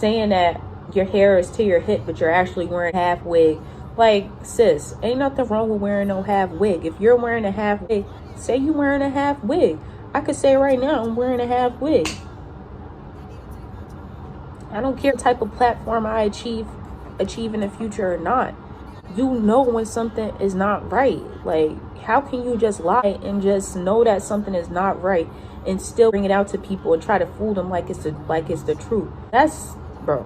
saying that your hair is to your hip, but you're actually wearing half wig. Like, sis, ain't nothing wrong with wearing no half wig. If you're wearing a half wig, say you wearing a half wig. I could say right now I'm wearing a half wig. I don't care what type of platform I achieve in the future or not. You know when something is not right. Like, how can you just lie and just know that something is not right and still bring it out to people and try to fool them like it's the truth? That's, bro,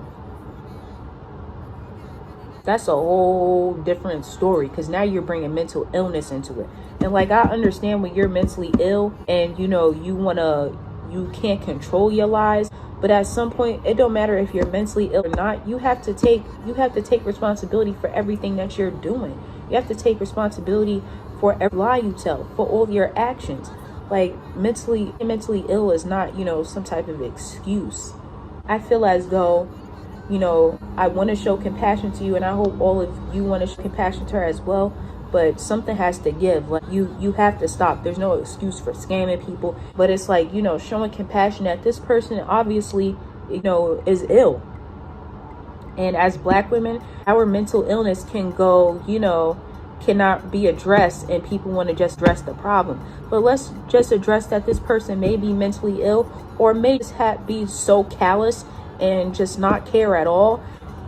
that's a whole different story, because now you're bringing mental illness into it. And like, I understand when you're mentally ill and you can't control your lies, but at some point it don't matter if you're mentally ill or not. You have to take responsibility for everything that you're doing. You have to take responsibility for every lie you tell, for all of your actions. Like, mentally ill is not, some type of excuse. I feel as though, I want to show compassion to you, and I hope all of you want to show compassion to her as well. But something has to give. Like, you have to stop. There's no excuse for scamming people. But it's like, showing compassion that this person obviously, is ill. And as Black women, our mental illness can go, cannot be addressed, and people want to just address the problem. But let's just address that this person may be mentally ill, or may just be so callous and just not care at all.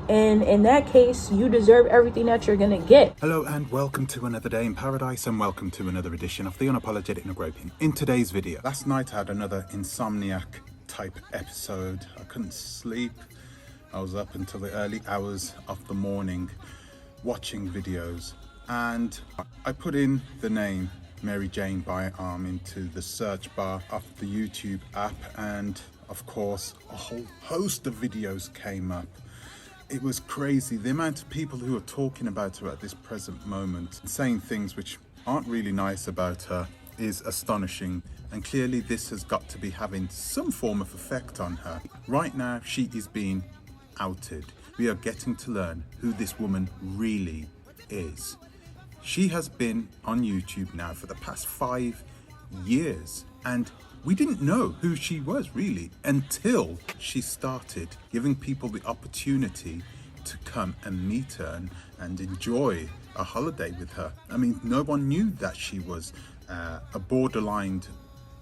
And in that case, you deserve everything that you're gonna get. Hello and welcome to another day in paradise, and welcome to another edition of the Unapologetic Negropian. In today's video, last night I had another insomniac type episode. I couldn't sleep. I was up until the early hours of the morning watching videos, and I put in the name Maryjane Byarm into the search bar of the YouTube app, and of course a whole host of videos came up. It was crazy. The amount of people who are talking about her at this present moment, saying things which aren't really nice about her, is astonishing. And clearly this has got to be having some form of effect on her. Right now, she is being outed. We are getting to learn who this woman really is. She has been on YouTube now for the past 5 years, and we didn't know who she was really until she started giving people the opportunity to come and meet her and enjoy a holiday with her. I mean, no one knew that she was a borderline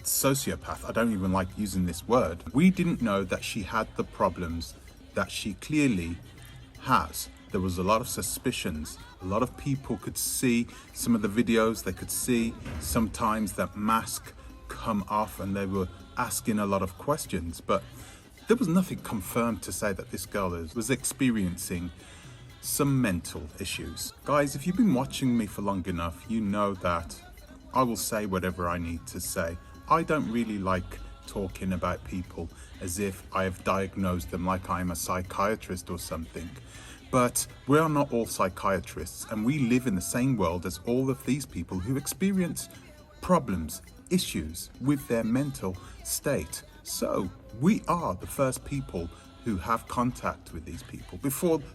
sociopath. I don't even like using this word. We didn't know that she had the problems that she clearly has. There was a lot of suspicions. A lot of people could see some of the videos. They could see sometimes that mask come off, and they were asking a lot of questions, but there was nothing confirmed to say that this girl was experiencing some mental issues. Guys, if you've been watching me for long enough, you know that I will say whatever I need to say. I don't really like talking about people as if I have diagnosed them like I'm a psychiatrist or something. But we are not all psychiatrists, and we live in the same world as all of these people who experience problems, issues with their mental state. So we are the first people who have contact with these people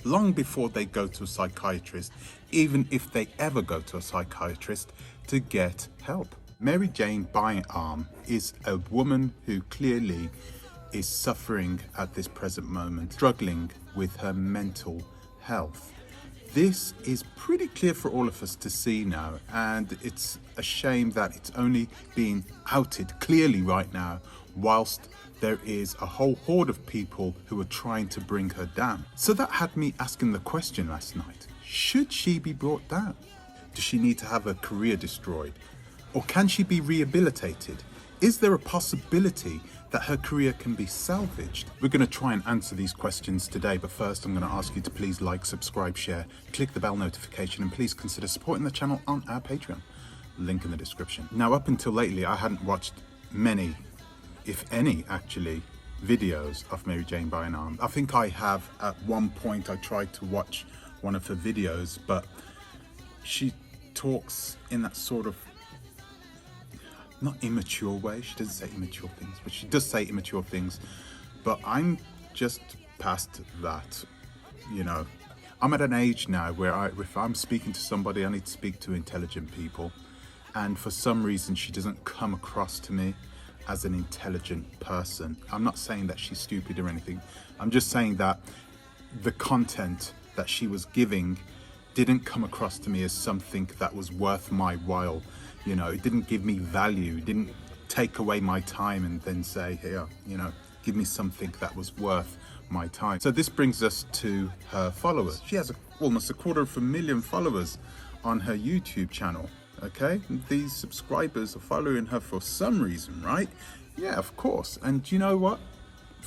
long before they go to a psychiatrist, even if they ever go to a psychiatrist to get help. Maryjane Byarm is a woman who clearly is suffering at this present moment, struggling with her mental health. This is pretty clear for all of us to see now, and it's a shame that it's only being outed clearly right now, whilst there is a whole horde of people who are trying to bring her down. So that had me asking the question last night, should she be brought down? Does she need to have her career destroyed? Or can she be rehabilitated? Is there a possibility that her career can be salvaged? We're going to try and answer these questions today, but first I'm going to ask you to please like, subscribe, share, click the bell notification, and please consider supporting the channel on our Patreon. Link in the description. Now, up until lately, I hadn't watched many, if any, actually, videos of Maryjane Byarm. I think I have at one point. I tried to watch one of her videos, but she talks in that sort of not immature way. She doesn't say immature things, but she does say immature things. But I'm just past that, I'm at an age now where if I'm speaking to somebody, I need to speak to intelligent people. And for some reason, she doesn't come across to me as an intelligent person. I'm not saying that she's stupid or anything. I'm just saying that the content that she was giving didn't come across to me as something that was worth my while. You know, it didn't give me value, it didn't take away my time and then say, here, you know, give me something that was worth my time. So this brings us to her followers. She has almost 250,000 followers on her YouTube channel. Okay, these subscribers are following her for some reason, right? Yeah, of course. And you know what?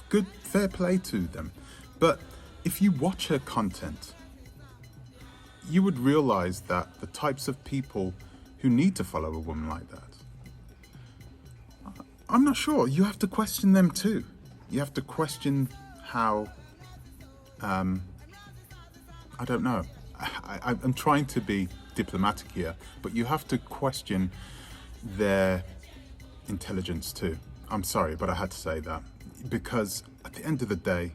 Good, fair play to them. But if you watch her content, you would realize that the types of people who need to follow a woman like that, I'm not sure. You have to question them too. You have to question how, I don't know. I'm trying to be diplomatic here, but you have to question their intelligence too. I'm sorry, but I had to say that, because at the end of the day,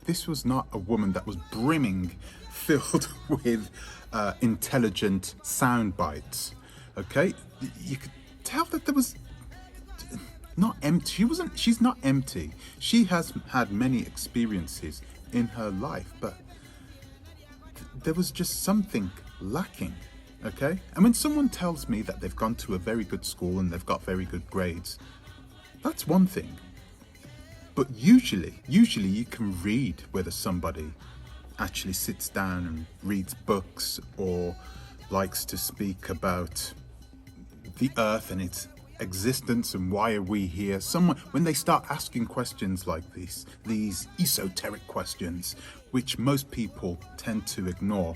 this was not a woman that was brimming, filled with intelligent sound bites. Okay, you could tell that there was not empty. She's not empty. She has had many experiences in her life, but there was just something lacking. Okay, and when someone tells me that they've gone to a very good school and they've got very good grades, that's one thing. But usually you can read whether somebody actually sits down and reads books or likes to speak about the earth and its existence and why are we here. Someone, when they start asking questions like these esoteric questions, which most people tend to ignore,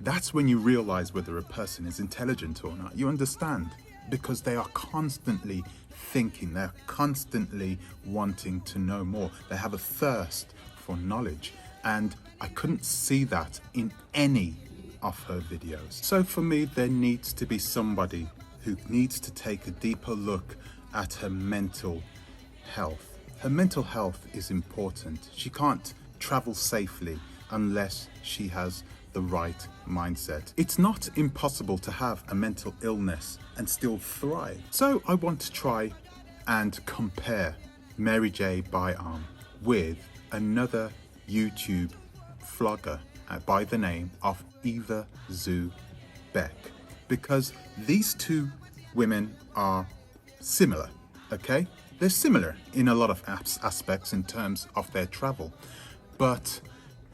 that's when you realize whether a person is intelligent or not. You understand? Because they are constantly thinking, they're constantly wanting to know more. They have a thirst for knowledge. And I couldn't see that in any of her videos. So for me, there needs to be somebody who needs to take a deeper look at her mental health. Her mental health is important. She can't travel safely unless she has the right mindset. It's not impossible to have a mental illness and still thrive. So I want to try and compare Maryjane with another YouTube vlogger by the name of EVAZUBECK, because these two women are similar, okay? They're similar in a lot of aspects in terms of their travel, but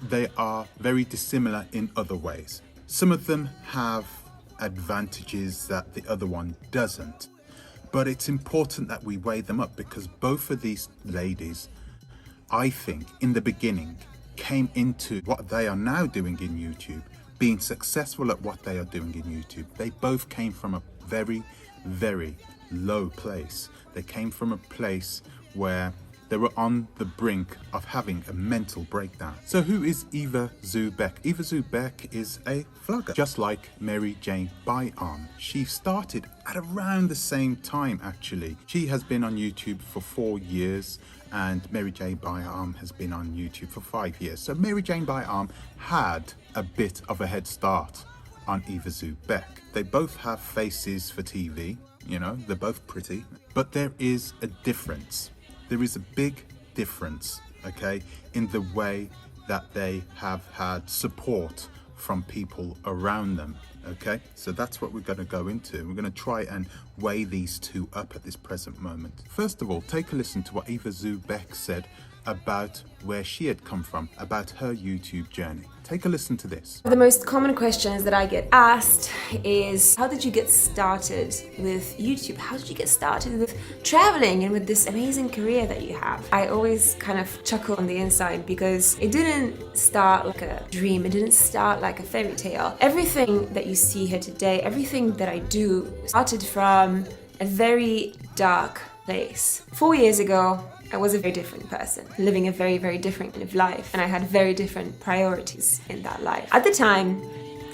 they are very dissimilar in other ways. Some of them have advantages that the other one doesn't, but it's important that we weigh them up, because both of these ladies, I think, in the beginning, came into what they are now doing in YouTube, being successful at what they are doing in YouTube. They both came from a very, very low place. They came from a place where they were on the brink of having a mental breakdown. So who is EVAZUBECK? EVAZUBECK is a vlogger, just like maryjanebyarm. She started at around the same time, actually. She has been on YouTube for 4 years, and maryjanebyarm has been on YouTube for 5 years. So maryjanebyarm had a bit of a head start on EVAZUBECK. They both have faces for TV, you know, they're both pretty, but there is a difference. There is a big difference, okay, in the way that they have had support from people around them, okay? So that's what we're going to go into. We're going to try and weigh these two up at this present moment. First of all, take a listen to what EVAZUBECK said about where she had come from, about her YouTube journey. Take a listen to this. The most common questions that I get asked is, how did you get started with YouTube? How did you get started with traveling and with this amazing career that you have? I always kind of chuckle on the inside, because it didn't start like a dream. It didn't start like a fairy tale. Everything that you see here today, everything that I do started from a very dark place. 4 years ago, I was a very different person, living a very, very different kind of life, and I had very different priorities in that life. At the time,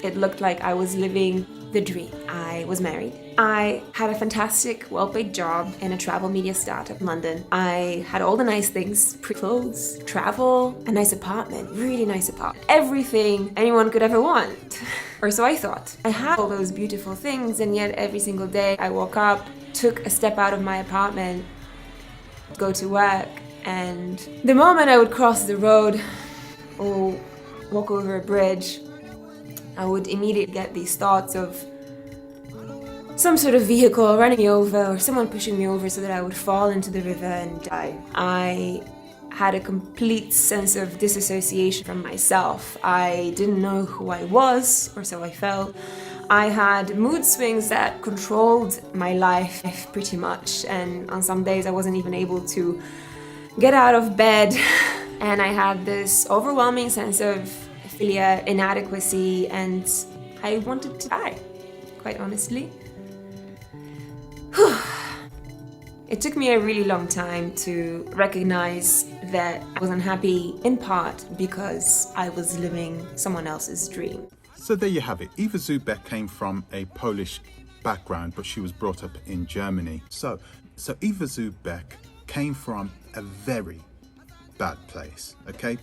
it looked like I was living the dream. I was married. I had a fantastic, well-paid job in a travel media startup in London. I had all the nice things, pretty clothes, travel, a nice apartment, really nice apartment. Everything anyone could ever want. Or so I thought. I had all those beautiful things, and yet every single day I woke up, took a step out of my apartment, go to work, and the moment I would cross the road or walk over a bridge, I would immediately get these thoughts of some sort of vehicle running me over or someone pushing me over so that I would fall into the river and die. I had a complete sense of disassociation from myself. I didn't know who I was, or so I felt. I had mood swings that controlled my life pretty much, and on some days I wasn't even able to get out of bed, and I had this overwhelming sense of failure, inadequacy, and I wanted to die, quite honestly. It took me a really long time to recognize that I was unhappy, in part because I was living someone else's dream. So there you have it. EVAZUBECK came from a Polish background, but she was brought up in Germany. So EVAZUBECK came from a very bad place, okay?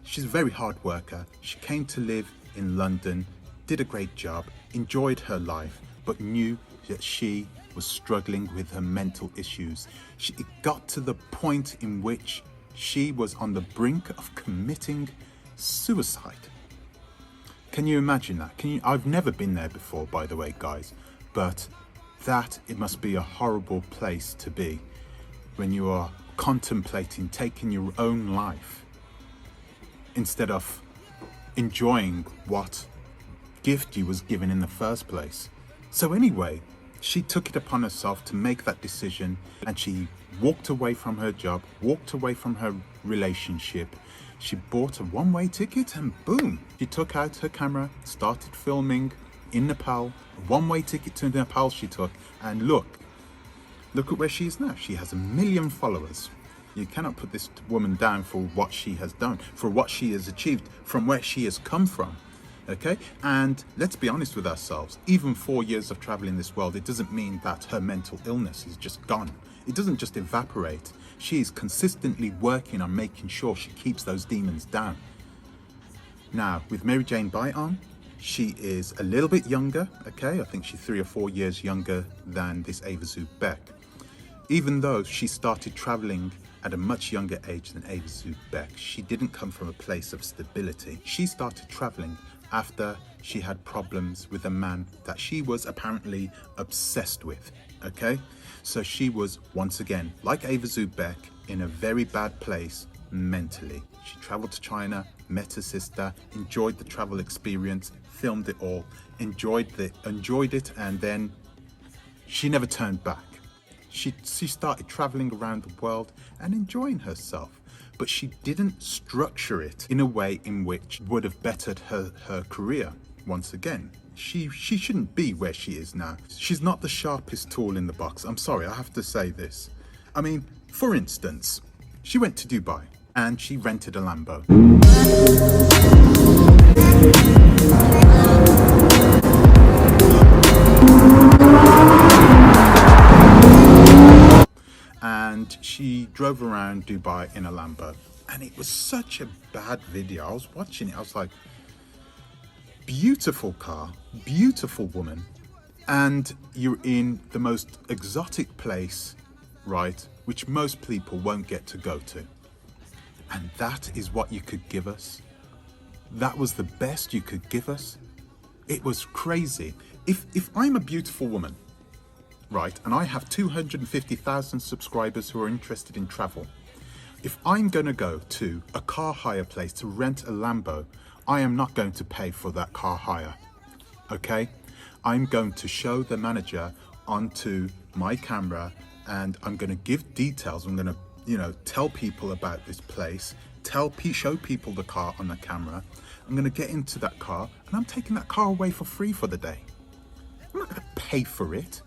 She's a very hard worker. She came to live in London, did a great job, enjoyed her life, but knew that she was struggling with her mental issues. It got to the point in which she was on the brink of committing suicide. Can you imagine that? I've never been there before, by the way, guys, but it must be a horrible place to be when you are contemplating taking your own life instead of enjoying what gift you was given in the first place. So anyway, she took it upon herself to make that decision, and she walked away from her job, walked away from her relationship. She bought a one-way ticket and boom, she took out her camera, started filming in Nepal. A one-way ticket to Nepal she took, and look at where she is now. She has 1 million followers. You cannot put this woman down for what she has done, for what she has achieved, from where she has come from. Okay, and let's be honest with ourselves, even 4 years of traveling this world, it doesn't mean that her mental illness is just gone. It doesn't just evaporate. She is consistently working on making sure she keeps those demons down. Now, with Maryjane, she is a little bit younger, okay? I think she's 3 or 4 years younger than this EVAZUBECK. Even though she started traveling at a much younger age than EVAZUBECK, she didn't come from a place of stability. She started traveling after she had problems with a man that she was apparently obsessed with, okay? So she was, once again, like EVAZUBECK, in a very bad place mentally. She traveled to China, met her sister, enjoyed the travel experience, filmed it all, enjoyed it, and then she never turned back. She started traveling around the world and enjoying herself. But she didn't structure it in a way in which would have bettered her career. Once again, she shouldn't be where she is now. She's not the sharpest tool in the box. I'm sorry, I have to say this. I mean, for instance, she went to Dubai and she rented a Lambo. And she drove around Dubai in a Lambo, and it was such a bad video. I was watching it, I was like, beautiful car, beautiful woman, and you're in the most exotic place, right, which most people won't get to go to. And that is what you could give us? That was the best you could give us? It was crazy. If I'm a beautiful woman, right, and I have 250,000 subscribers who are interested in travel, if I'm going to go to a car hire place to rent a Lambo, I am not going to pay for that car hire, okay? I'm going to show the manager onto my camera, and I'm going to give details. I'm going to, tell people about this place, show people the car on the camera. I'm going to get into that car, and I'm taking that car away for free for the day. I'm not going to pay for it.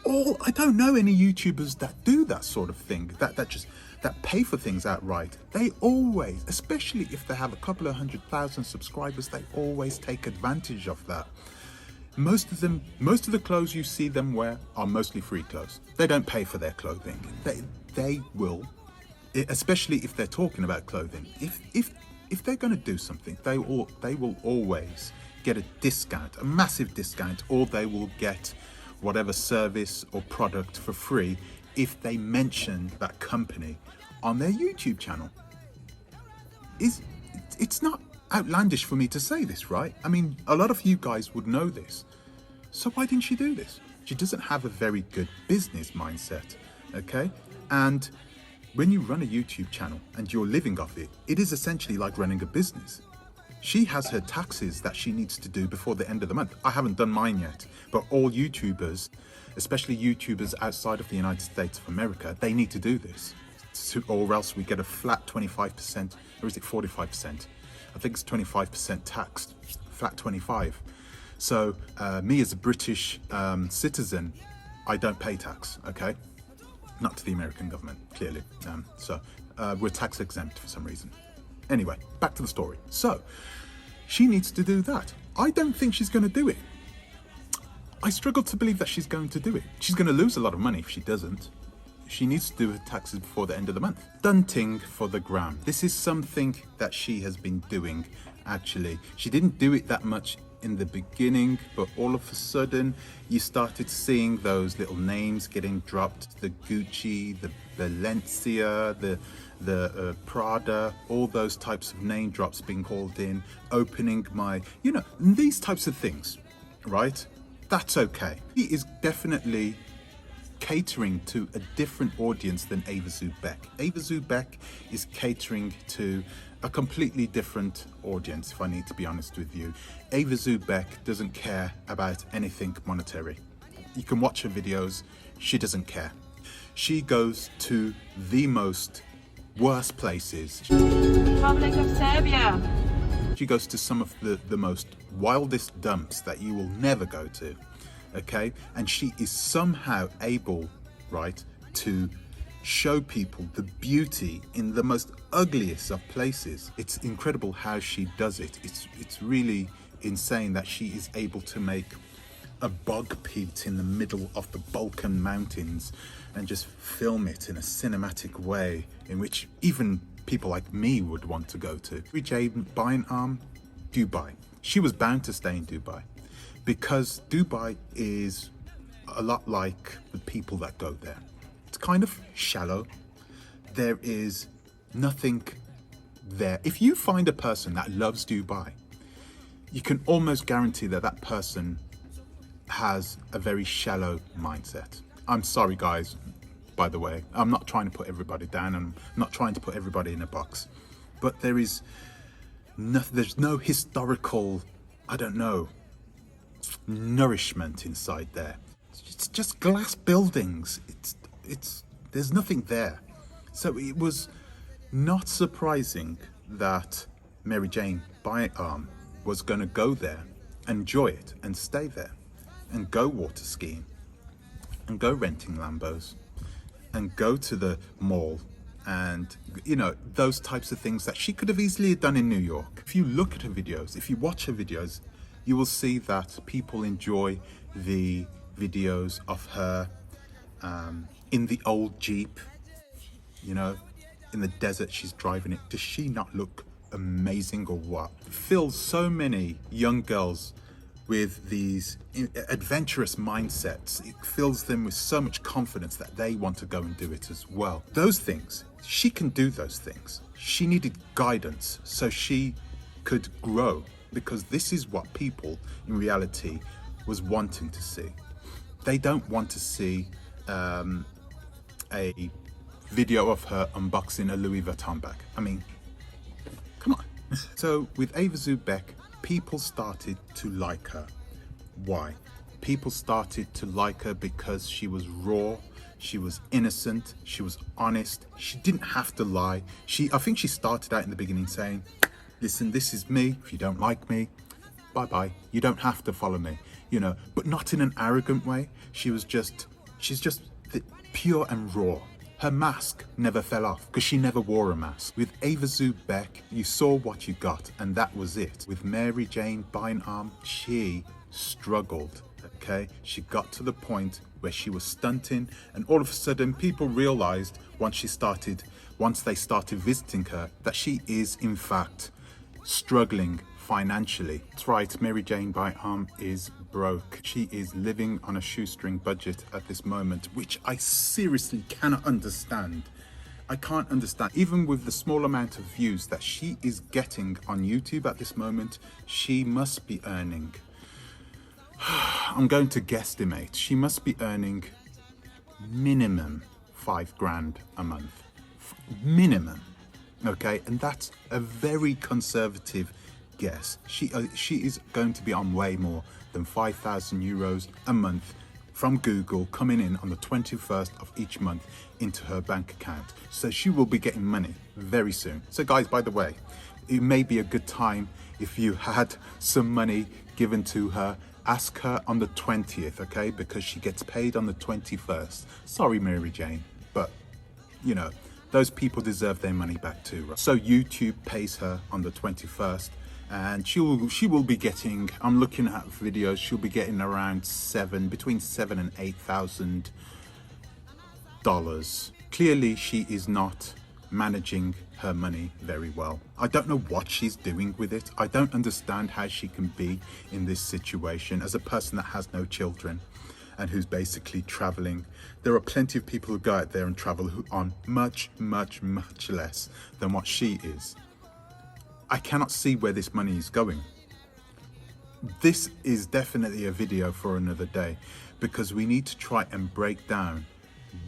I don't know any YouTubers that do that sort of thing, that pay for things outright. They always, especially if they have a couple of 100,000 subscribers, they always take advantage of that. Most of the clothes you see them wear are mostly free clothes. They don't pay for their clothing. They will, especially if they're talking about clothing. If they're going to do something, they will always get a discount, a massive discount, or they will get whatever service or product for free if they mention that company on their YouTube channel. It's not outlandish for me to say this, right? I mean, a lot of you guys would know this. So why didn't she do this? She doesn't have a very good business mindset, okay? And when you run a YouTube channel and you're living off it, it is essentially like running a business. She has her taxes that she needs to do before the end of the month. I haven't done mine yet, but all YouTubers, especially YouTubers outside of the United States of America, they need to do this, or else we get a flat 25%, or is it 45%? I think it's 25% taxed, flat 25. So me as a British citizen, I don't pay tax, okay? Not to the American government, clearly. So we're tax exempt for some reason. Anyway, back to the story. So she needs to do that. I don't think she's going to do it. I struggle to believe that she's going to do it. She's going to lose a lot of money if she doesn't. She needs to do her taxes before the end of the month. Stunting for the gram. This is something that she has been doing, actually. She didn't do it that much in the beginning, but all of a sudden you started seeing those little names getting dropped, the Gucci, the Valencia, the Prada, all those types of name drops being called in, opening my, you know, these types of things, right? That's okay. He is definitely catering to a different audience than EVAZUBECK. EVAZUBECK is catering to a completely different audience, if I need to be honest with you. EVAZUBECK doesn't care about anything monetary. You can watch her videos, she doesn't care. She goes to the most worst places. Republic of Serbia. She goes to some of the most wildest dumps that you will never go to, okay? And she is somehow able, right, to show people the beauty in the most ugliest of places. It's incredible how she does it. It's really insane that she is able to make a bog peat in the middle of the Balkan mountains and just film it in a cinematic way in which even people like me would want to go to. Maryjane Byarm, Dubai. She was bound to stay in Dubai because Dubai is a lot like the people that go there. It's kind of shallow. There is nothing there. If you find a person that loves Dubai, you can almost guarantee that that person has a very shallow mindset. I'm sorry guys, by the way, I'm not trying to put everybody down, I'm not trying to put everybody in a box, but there's no historical, I don't know, nourishment inside there. It's just glass buildings. There's nothing there. So it was not surprising that Maryjane Byarm was going to go there, enjoy it and stay there and go water skiing and go renting Lambos and go to the mall and, you know, those types of things that she could have easily done in New York. If you look at her videos, if you watch her videos, you will see that people enjoy the videos of her in the old Jeep, you know, in the desert she's driving it. Does she not look amazing or what? Fills so many young girls with these adventurous mindsets. It fills them with so much confidence that they want to go and do it as well. Those things, she can do those things. She needed guidance so she could grow, because this is what people in reality was wanting to see. They don't want to see a video of her unboxing a Louis Vuitton bag. I mean, come on. So with EVAZUBECK, people started to like her. Why? People started to like her because she was raw, she was innocent, she was honest, she didn't have to lie. I think she started out in the beginning saying, listen, this is me, if you don't like me, bye-bye, you don't have to follow me, you know, but not in an arrogant way. She's just pure and raw. Her mask never fell off because she never wore a mask. With EVAZUBECK, you saw what you got and that was it. With Maryjane Byarm, she struggled, okay? She got to the point where she was stunting, and all of a sudden people realized once they started visiting her that she is in fact struggling financially. That's right, Maryjane Byarm is broke. She is living on a shoestring budget at this moment, which I seriously cannot understand. I can't understand. Even with the small amount of views that she is getting on YouTube at this moment, she must be earning, I'm going to guesstimate, she must be earning minimum 5 grand a month. Minimum. Okay, and that's a very conservative guess. She is going to be on way more than 5,000 euros a month from Google coming in on the 21st of each month into her bank account. So she will be getting money very soon. So guys, by the way, it may be a good time if you had some money given to her, ask her on the 20th, okay? Because she gets paid on the 21st. Sorry, Maryjane, but you know, those people deserve their money back too. Right? So YouTube pays her on the 21st, and she will be getting, I'm looking at videos, she'll be getting around between $7,000 and $8,000. Clearly, she is not managing her money very well. I don't know what she's doing with it. I don't understand how she can be in this situation as a person that has no children and who's basically traveling. There are plenty of people who go out there and travel who on much, much, much less than what she is. I cannot see where this money is going. This is definitely a video for another day, because we need to try and break down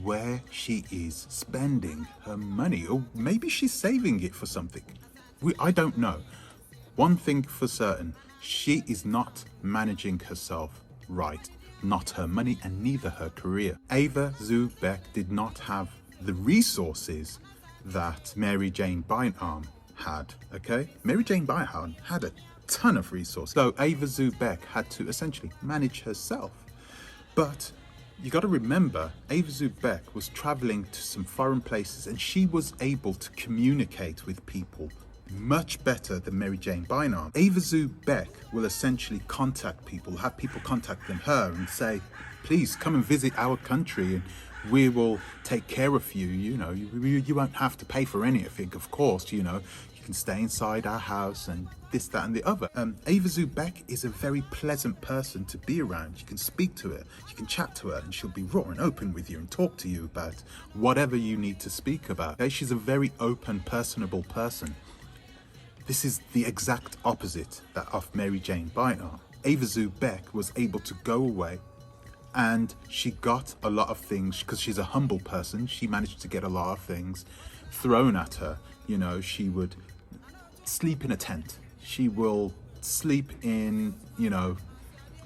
where she is spending her money, or maybe she's saving it for something. I don't know. One thing for certain, she is not managing herself right. Not her money and neither her career. EVAZUBECK did not have the resources that Maryjanebyarm had, okay? Maryjanebyarm had a ton of resources. So EVAZUBECK had to essentially manage herself. But you got to remember, EVAZUBECK was traveling to some foreign places and she was able to communicate with people much better than Maryjanebyarm. EVAZUBECK will essentially contact people, have people contact her and say, please come and visit our country and we will take care of you. You know, you won't have to pay for anything, of course, you know, you can stay inside our house and this, that and the other. EVAZUBECK is a very pleasant person to be around. You can speak to her, you can chat to her, and she'll be raw and open with you and talk to you about whatever you need to speak about. Okay? She's a very open, personable person. This is the exact opposite of Maryjanebyarm. EVAZUBECK was able to go away and she got a lot of things, because she's a humble person, she managed to get a lot of things thrown at her. You know, she would sleep in a tent. She will sleep in, you know,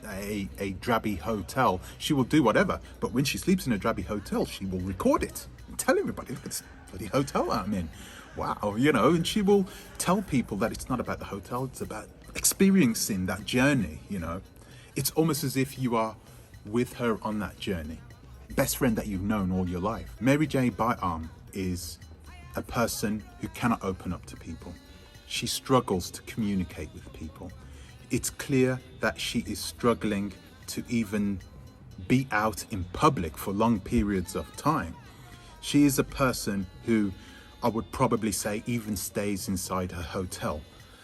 a drabby hotel. She will do whatever. But when she sleeps in a drabby hotel, she will record it and tell everybody, look at this bloody hotel I'm in. Wow, you know, and she will tell people that it's not about the hotel, it's about experiencing that journey, you know. It's almost as if you are with her on that journey. Best friend that you've known all your life. Maryjanebyarm is a person who cannot open up to people. She struggles to communicate with people. It's clear that she is struggling to even be out in public for long periods of time. She is a person who, I would probably say, even stays inside her hotel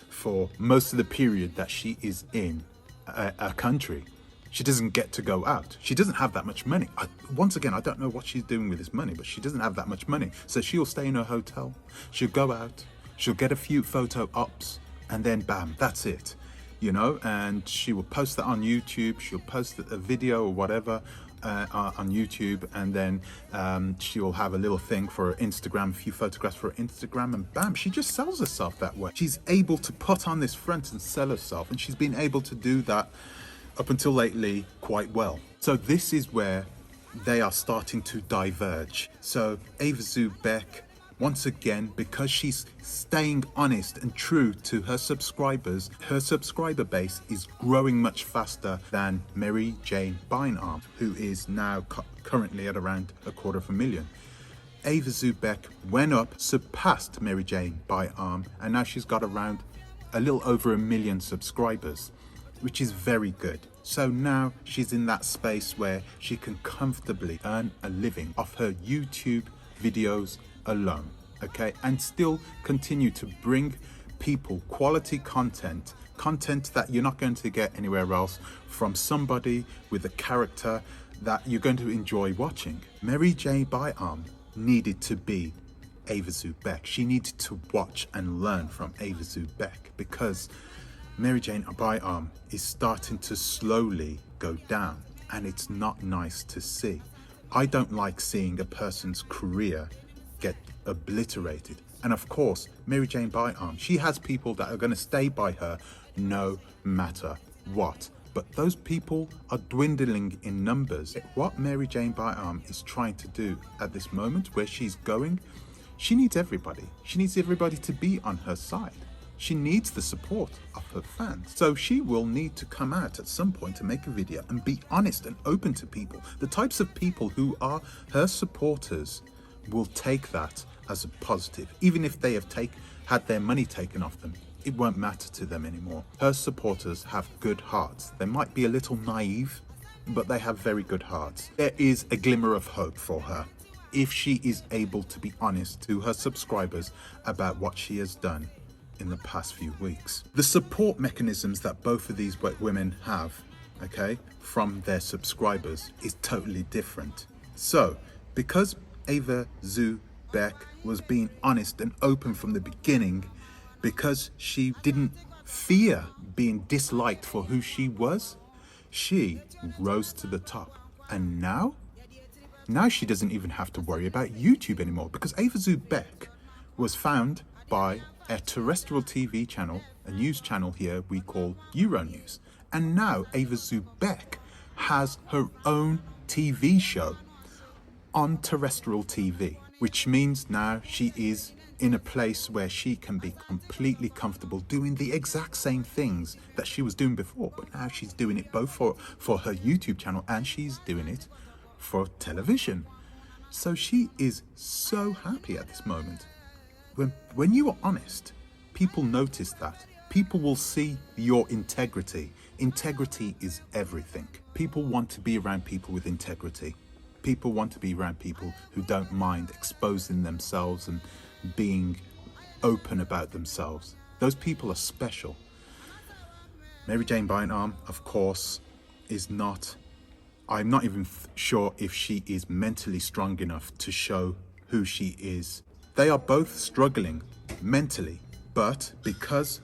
for most of the period that she is in a country. She doesn't get to go out. She doesn't have that much money. Once again, I don't know what she's doing with this money, but she doesn't have that much money. So she'll stay in her hotel, she'll go out, she'll get a few photo ops, and then bam, that's it. You know, and she will post that on YouTube, she'll post a video or whatever on YouTube, and then she'll have a little thing for her Instagram, a few photographs for her Instagram, and bam, she just sells herself that way. She's able to put on this front and sell herself, and she's been able to do that up until lately quite well. So this is where they are starting to diverge. So EVAZUBECK, once again, because she's staying honest and true to her subscribers, her subscriber base is growing much faster than Maryjanebyarm, who is now currently at around 250,000. EVAZUBECK went up, surpassed Maryjanebyarm, and now she's got around a little over 1 million subscribers, which is very good. So now she's in that space where she can comfortably earn a living off her YouTube videos alone, okay, and still continue to bring people quality content content that you're not going to get anywhere else from somebody with a character that you're going to enjoy watching. Maryjane needed to be EVAZUBECK. She needed to watch and learn from EVAZUBECK because Maryjane is starting to slowly go down, and it's not nice to see. I don't like seeing a person's career get obliterated. And of course, Maryjane, she has people that are going to stay by her no matter what. But those people are dwindling in numbers. What Maryjane is trying to do at this moment, where she's going, she needs everybody. She needs everybody to be on her side. She needs the support of her fans. So she will need to come out at some point to make a video and be honest and open to people. The types of people who are her supporters will take that as a positive. Even if they have had their money taken off them, it won't matter to them anymore. Her supporters have good hearts. They might be a little naive, but they have very good hearts. There is a glimmer of hope for her if she is able to be honest to her subscribers about what she has done in the past few weeks. The support mechanisms that both of these women have, okay, from their subscribers is totally different. So, because EVAZUBECK was being honest and open from the beginning, because she didn't fear being disliked for who she was, she rose to the top. And now she doesn't even have to worry about YouTube anymore, because EVAZUBECK was found by a terrestrial TV channel, a news channel here we call Euronews. And now EVAZUBECK has her own TV show on terrestrial TV, which means now she is in a place where she can be completely comfortable doing the exact same things that she was doing before. But now she's doing it both for her YouTube channel, and she's doing it for television. So she is so happy at this moment. When you are honest, people notice that. People will see your integrity. Integrity is everything. People want to be around people with integrity. People want to be around people who don't mind exposing themselves and being open about themselves. Those people are special. Maryjane, of course, is not, I'm not even sure if she is mentally strong enough to show who she is. They are both struggling mentally, but because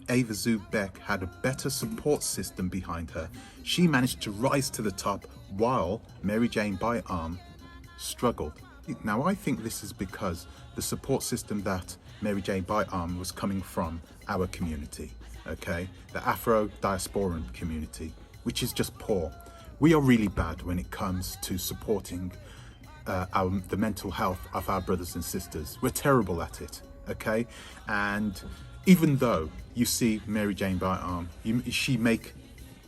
EVAZUBECK had a better support system behind her, she managed to rise to the top while Maryjane struggled. Now, I think this is because the support system that Maryjane was coming from our community, okay? The Afro-diasporan community, which is just poor. We are really bad when it comes to supporting the mental health of our brothers and sisters. We're terrible at it, okay? And even though you see Maryjane, she make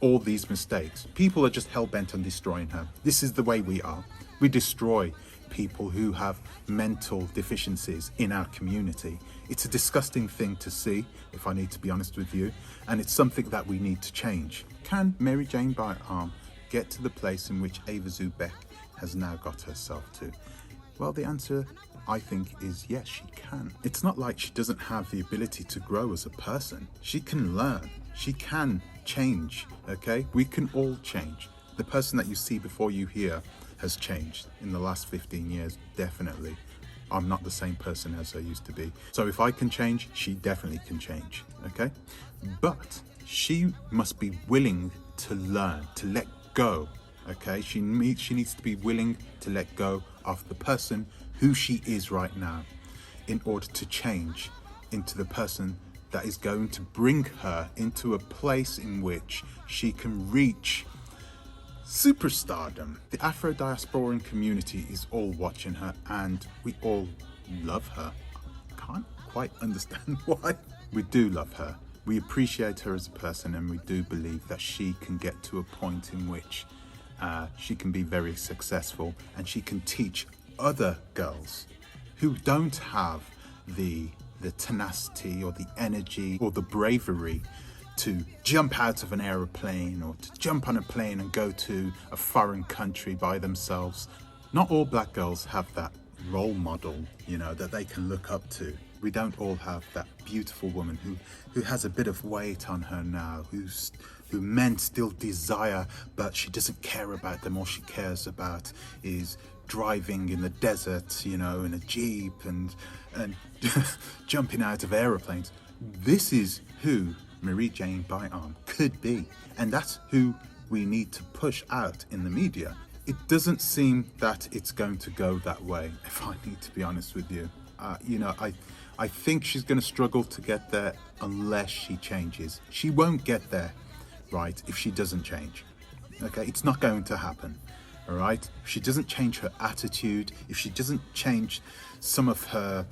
all these mistakes, people are just hell-bent on destroying her. This is the way we are. We destroy people who have mental deficiencies in our community. It's a disgusting thing to see, if I need to be honest with you, and it's something that we need to change. Can Maryjane get to the place in which EVAZUBECK has now got herself to? Well, the answer, I think, is yes, she can. It's not like she doesn't have the ability to grow as a person. She can learn. She can change, okay? We can all change. The person that you see before you here has changed in the last 15 years, definitely. I'm not the same person as I used to be. So if I can change, she definitely can change, okay? But she must be willing to learn, to let go, okay? She needs to be willing to let go of the person who she is right now in order to change into the person that is going to bring her into a place in which she can reach superstardom. The Afro-diasporan community is all watching her, and we all love her. I can't quite understand why. We do love her. We appreciate her as a person, and we do believe that she can get to a point in which she can be very successful, and she can teach other girls who don't have the tenacity or the energy or the bravery to jump out of an aeroplane or to jump on a plane and go to a foreign country by themselves. Not all black girls have that role model, you know, that they can look up to. We don't all have that beautiful woman who has a bit of weight on her now, who men still desire, but she doesn't care about them. All she cares about is driving in the desert, you know, in a Jeep and jumping out of aeroplanes. This is who Maryjane Byarm could be, and that's who we need to push out in the media. It doesn't seem that it's going to go that way, if I need to be honest with you. You know, I think she's going to struggle to get there unless she changes. She won't get there, right, if she doesn't change. Okay, it's not going to happen. All right, if she doesn't change her attitude, if she doesn't change some of her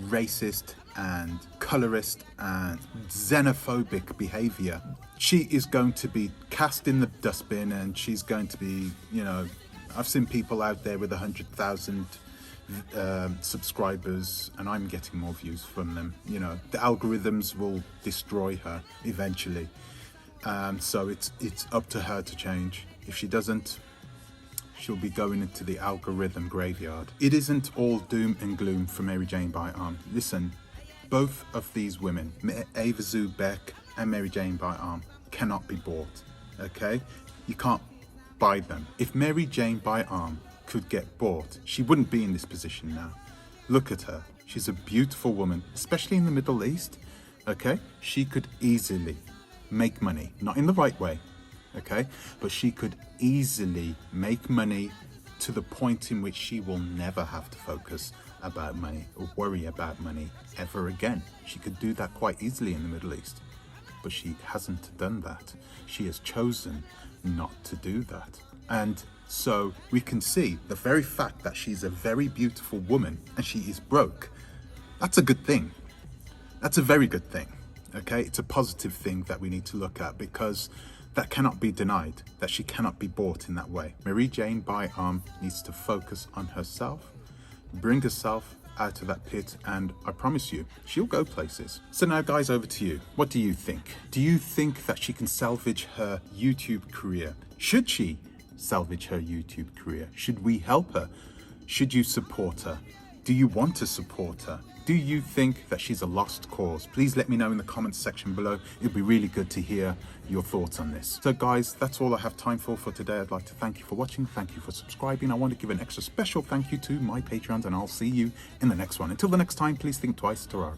racist and colorist and xenophobic behavior, she is going to be cast in the dustbin, and she's going to be, you know, I've seen people out there with 100,000 subscribers, and I'm getting more views from them. You know, the algorithms will destroy her eventually. So it's up to her to change. If she doesn't, she'll be going into the algorithm graveyard. It isn't all doom and gloom for Maryjane Byarm. Listen, both of these women, EVAZUBECK and Maryjane Byarm, cannot be bought, okay? You can't buy them. If Maryjane Byarm could get bought, she wouldn't be in this position now. Look at her. She's a beautiful woman, especially in the Middle East, okay? She could easily make money, not in the right way, okay, but she could easily make money to the point in which she will never have to focus about money or worry about money ever again. She could do that quite easily in the Middle East, but she hasn't done that. She has chosen not to do that. And so we can see the very fact that she's a very beautiful woman and she is broke. That's a good thing. That's a very good thing. Okay, it's a positive thing that we need to look at, because that cannot be denied, that she cannot be bought in that way. Maryjane Byarm needs to focus on herself, bring herself out of that pit, and I promise you, she'll go places. So now guys, over to you. What do you think? Do you think that she can salvage her YouTube career? Should she salvage her YouTube career? Should we help her? Should you support her? Do you want to support her? Do you think that she's a lost cause? Please let me know in the comments section below. It'd be really good to hear your thoughts on this. So guys, that's all I have time for today. I'd like to thank you for watching. Thank you for subscribing. I want to give an extra special thank you to my Patreons, and I'll see you in the next one. Until the next time, please think twice. Ta-ra.